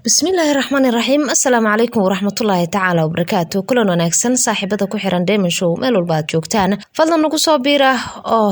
بسم الله الرحمن الرحيم. السلام عليكم ورحمة الله تعالى وبركاته. كلنا وناكسن صاحبة كحيران دايما شو ميلو الباد جوجتان فضلا نقصو بيره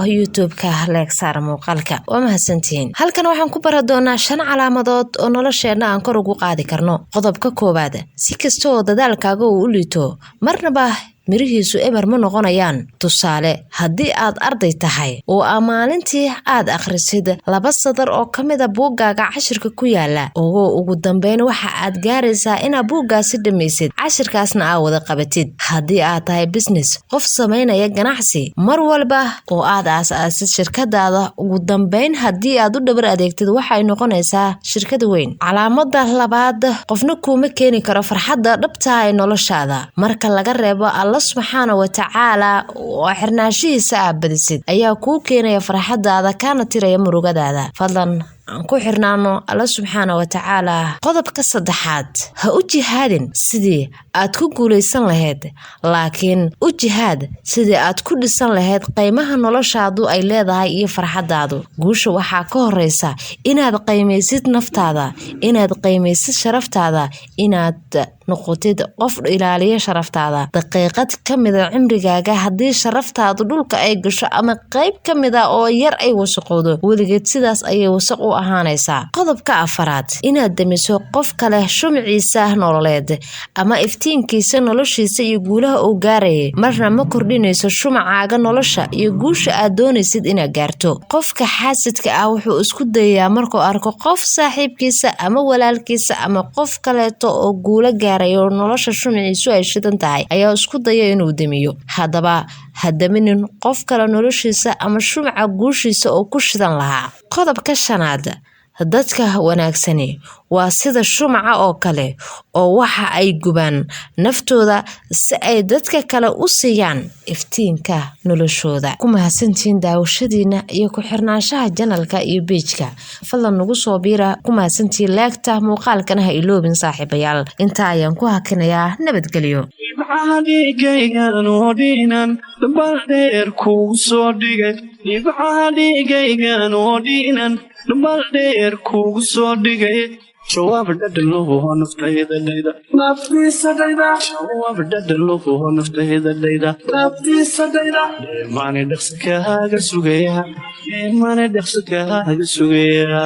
يوتيوب ليك سار موقالك وما هسنتين هل كان waxaan ku bara doonaa 5 calaamadood oo nolosheena aan kor ugu qaadi karno. qodobka koobaad si kastoo dadaalkaaga uu u liito marnaba mirihiisu eber ma noqonayaan. tusaale haddii aad arday tahay oo maalintii aad akhrisid 2 sadar oo kamida buuggaaga cashirka ku yaala oo ugu dambeyn waxa aad gaaraysaa inaad buuggaasi dhameysid cashirkaasna aad wada qabatid. haddii aad tahay business qof sameynaya ganacsi mar walba oo aad aasaasid shirkadaada ugu dambeyn haddii aad u dhabar adeegtid waxay noqonaysaa shirkad weyn. calaamada labaad qofna kuma keeni karo farxadda dhabta ah ee noloshaada marka laga reebo Allah subhanahu wa ta'ala oo xirnaashiisa abadisid ayaa ku keenaya farxadaada kana tiraya murugadaada. fadlan ku xirnaano Allah subhanahu wa ta'ala. qodobka saddexaad ha u jihaadin sidii aad ku guuleysan lahayd laakiin u jihaad sidii aad ku dhisan lahayd qiimaha noloshaadu ay leedahay iyo farxadaadu. guusha waxa ka horeysa inaad qiimeysid naftaada, inaad qiimeysid sharaftaada, inaad noqotid qof ilaaliya sharaftaada. daqiiqad kamida cimrigaaga haddii sharaftaadu dhulka ay gasho ama qayb kamida oo yar ay wasaqowdo weligeed sidaas ayay wasaq u ahaanaysaa. qodobka afaraad inaad damiso qof kale shumciisa nololeed ama iftiinkiisa noloshiisa iyo guulaha uu gaarayay marna ma kordhinayso shumcaaga nolosha iyo guusha aad doonaysid inaad gaarto. qofka xaasidka ah wuxuu isku dayaa markuu arko qof saaxiibkiisa ama walaalkiisa ama qof kaleeto oo guula gaarayo nolosha shumciisu ay shidan tahay ayaa isku daya inuu damiyo. haddaba hadaminin qof kale noloshiisa ama shumca guushiisa oo ku shidan lahaa. qodobka shanaad dadka wanaagsani waa sida shumca oo kale oo waxa ay gubaan naftooda si ay dadka kale u siiyaan iftiinka noloshooda. ku mahadsantiin daawashadiina iyo ku xirnaanshaha channelka iyo page-ka. fadlan nagu soo biira ku mahadsantiin laagta muuqaalkana ha iloobin saaxiibayaal. inta ayaan ku hakinayaa nabadgelyo. baldeer kugu soo dhigay jawaab dhadhalo naftayda leeyda naftiisadayda jawaab dhadhalo naftayda leeyda naftiisadayda maana dhaqsakaaga sugaya maana dhaqsakaaga sugaya